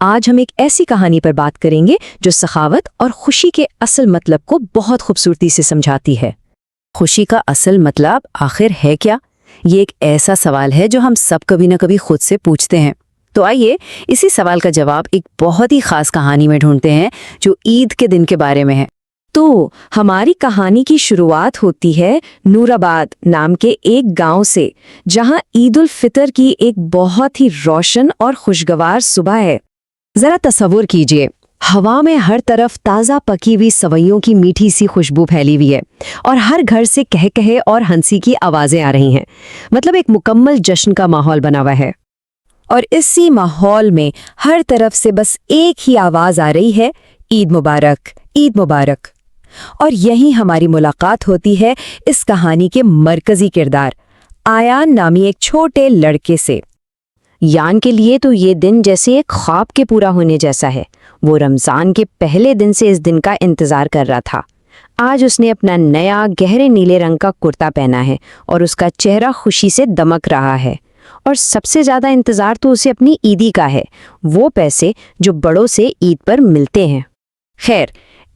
آج ہم ایک ایسی کہانی پر بات کریں گے جو سخاوت اور خوشی کے اصل مطلب کو بہت خوبصورتی سے سمجھاتی ہے۔ خوشی کا اصل مطلب آخر ہے کیا؟ یہ ایک ایسا سوال ہے جو ہم سب کبھی نہ کبھی خود سے پوچھتے ہیں۔ تو آئیے اسی سوال کا جواب ایک بہت ہی خاص کہانی میں ڈھونڈتے ہیں جو عید کے دن کے بارے میں ہے۔ تو ہماری کہانی کی شروعات ہوتی ہے نور آباد نام کے ایک گاؤں سے، جہاں عید الفطر کی ایک بہت ہی روشن اور خوشگوار صبح ہے۔ ذرا تصور کیجئے، ہوا میں ہر طرف تازہ پکی ہوئی سوئیوں کی میٹھی سی خوشبو پھیلی ہوئی ہے اور ہر گھر سے کہے اور ہنسی کی آوازیں آ رہی ہیں۔ مطلب ایک مکمل جشن کا ماحول بنا ہوا ہے۔ اور اسی ماحول میں ہر طرف سے بس ایک ہی آواز آ رہی ہے، عید مبارک، عید مبارک۔ اور یہیں ہماری ملاقات ہوتی ہے اس کہانی کے مرکزی کردار ایان نامی ایک چھوٹے لڑکے سے۔ یان کے لیے تو یہ دن جیسے ایک خواب کے پورا ہونے جیسا ہے۔ وہ رمضان کے پہلے دن سے اس دن کا انتظار کر رہا تھا۔ آج اس نے اپنا نیا گہرے نیلے رنگ کا کرتا پہنا ہے اور اس کا چہرہ خوشی سے دمک رہا ہے۔ اور سب سے زیادہ انتظار تو اسے اپنی عیدی کا ہے، وہ پیسے جو بڑوں سے عید پر ملتے ہیں۔ خیر،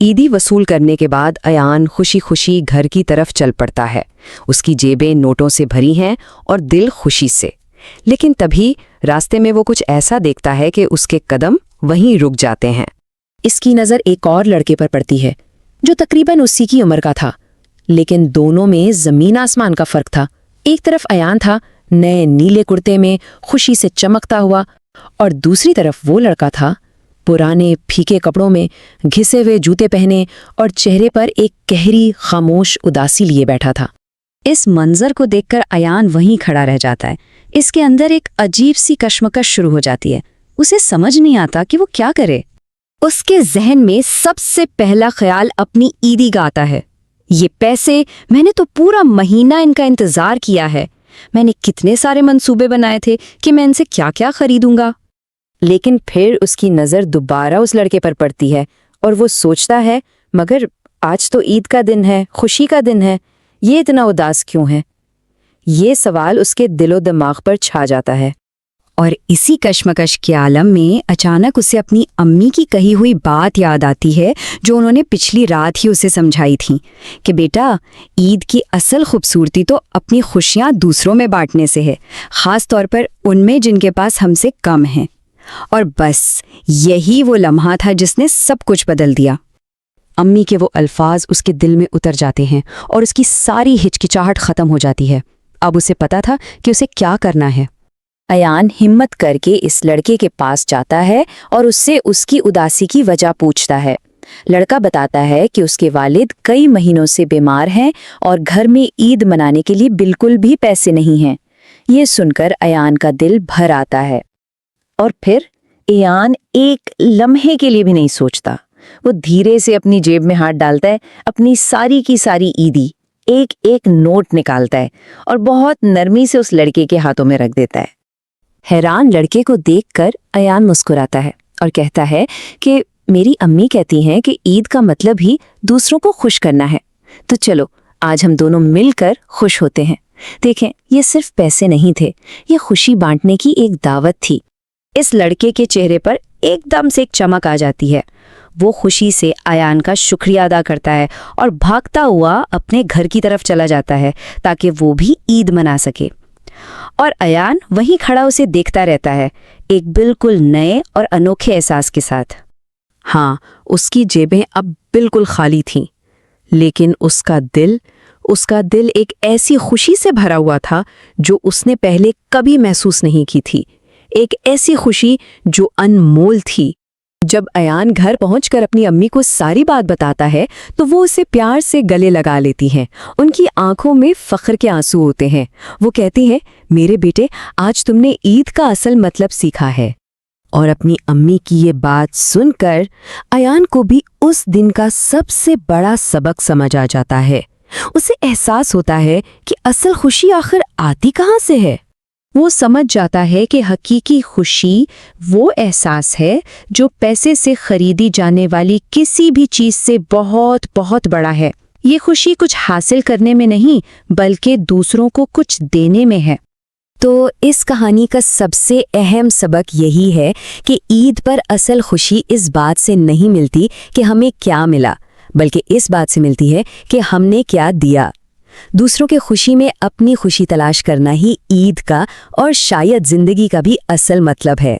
عیدی وصول کرنے کے بعد ایان خوشی خوشی گھر کی طرف چل پڑتا ہے۔ اس کی جیبیں نوٹوں سے بھری ہیں اور دل خوشی سے۔ لیکن تبھی راستے میں وہ کچھ ایسا دیکھتا ہے کہ اس کے قدم وہیں رک جاتے ہیں۔ اس کی نظر ایک اور لڑکے پر پڑتی ہے جو تقریباً اسی کی عمر کا تھا، لیکن دونوں میں زمین آسمان کا فرق تھا۔ ایک طرف ایان تھا، نئے نیلے کرتے میں خوشی سے چمکتا ہوا، اور دوسری طرف وہ لڑکا تھا، پرانے پھیکے کپڑوں میں، گھسے ہوئے جوتے پہنے اور چہرے پر ایک گہری خاموش اداسی لیے بیٹھا تھا۔ اس منظر کو دیکھ کر ایان وہیں کھڑا رہ جاتا ہے۔ اس کے اندر ایک عجیب سی کشمکش شروع ہو جاتی ہے۔ اسے سمجھ نہیں آتا کہ وہ کیا کرے۔ اس کے ذہن میں سب سے پہلا خیال اپنی عیدی کا آتا ہے۔ یہ پیسے، میں نے تو پورا مہینہ ان کا انتظار کیا ہے۔ میں نے کتنے سارے منصوبے بنائے تھے کہ میں ان سے کیا کیا خریدوں گا۔ لیکن پھر اس کی نظر دوبارہ اس لڑکے پر پڑتی ہے اور وہ سوچتا ہے، مگر آج تو عید کا دن ہے، خوشی کا دن ہے، یہ اتنا اداس کیوں ہے؟ یہ سوال اس کے دل و دماغ پر چھا جاتا ہے۔ اور اسی کشمکش کے عالم میں اچانک اسے اپنی امی کی کہی ہوئی بات یاد آتی ہے جو انہوں نے پچھلی رات ہی اسے سمجھائی تھی کہ بیٹا، عید کی اصل خوبصورتی تو اپنی خوشیاں دوسروں میں بانٹنے سے ہے، خاص طور پر ان میں جن کے پاس ہم سے کم ہیں۔ اور بس یہی وہ لمحہ تھا جس نے سب کچھ بدل دیا۔ امی کے وہ الفاظ اس کے دل میں اتر جاتے ہیں اور اس کی ساری ہچکچاہٹ ختم ہو جاتی ہے۔ اب اسے پتا تھا کہ اسے کیا کرنا ہے۔ ایان ہمت کر کے اس لڑکے کے پاس جاتا ہے اور اس سے اس کی اداسی کی وجہ پوچھتا ہے۔ لڑکا بتاتا ہے کہ اس کے والد کئی مہینوں سے بیمار ہیں اور گھر میں عید منانے کے لیے بالکل بھی پیسے نہیں ہیں۔ یہ سن کر ایان کا دل بھر آتا ہے۔ اور پھر ایان ایک لمحے کے لیے بھی نہیں سوچتا۔ وہ دھیرے سے اپنی جیب میں ہاتھ ڈالتا ہے، اپنی ساری کی ساری عیدی ایک ایک نوٹ نکالتا ہے اور بہت نرمی سے اس لڑکے کے ہاتھوں میں رکھ دیتا ہے۔ حیران لڑکے کو دیکھ کر ایان مسکراتا ہے اور کہتا ہے کہ میری امی کہتی ہیں کہ عید کا مطلب ہی دوسروں کو خوش کرنا ہے، تو چلو آج ہم دونوں مل کر خوش ہوتے ہیں۔ دیکھیں، یہ صرف پیسے نہیں تھے، یہ خوشی بانٹنے کی ایک دعوت تھی۔ اس لڑکے کے چہرے پر ایک دم سے ایک چمک آ جاتی ہے۔ وہ خوشی سے ایان کا شکریہ ادا کرتا ہے اور بھاگتا ہوا اپنے گھر کی طرف چلا جاتا ہے تاکہ وہ بھی عید منا سکے۔ اور ایان وہیں کھڑا اسے دیکھتا رہتا ہے، ایک بالکل نئے اور انوکھے احساس کے ساتھ۔ ہاں، اس کی جیبیں اب بالکل خالی تھیں، لیکن اس کا دل ایک ایسی خوشی سے بھرا ہوا تھا جو اس نے پہلے کبھی محسوس نہیں کی تھی، ایک ایسی خوشی جو انمول تھی۔ جب ایان گھر پہنچ کر اپنی امی کو ساری بات بتاتا ہے تو وہ اسے پیار سے گلے لگا لیتی ہیں۔ ان کی آنکھوں میں فخر کے آنسو ہوتے ہیں۔ وہ کہتی ہیں، میرے بیٹے، آج تم نے عید کا اصل مطلب سیکھا ہے۔ اور اپنی امی کی یہ بات سن کر ایان کو بھی اس دن کا سب سے بڑا سبق سمجھ آ جاتا ہے۔ اسے احساس ہوتا ہے کہ اصل خوشی آخر آتی کہاں سے ہے۔ وہ سمجھ جاتا ہے کہ حقیقی خوشی وہ احساس ہے جو پیسے سے خریدی جانے والی کسی بھی چیز سے بہت بہت بڑا ہے۔ یہ خوشی کچھ حاصل کرنے میں نہیں، بلکہ دوسروں کو کچھ دینے میں ہے۔ تو اس کہانی کا سب سے اہم سبق یہی ہے کہ عید پر اصل خوشی اس بات سے نہیں ملتی کہ ہمیں کیا ملا، بلکہ اس بات سے ملتی ہے کہ ہم نے کیا دیا۔ دوسروں کے خوشی میں اپنی خوشی تلاش کرنا ہی عید کا اور شاید زندگی کا بھی اصل مطلب ہے۔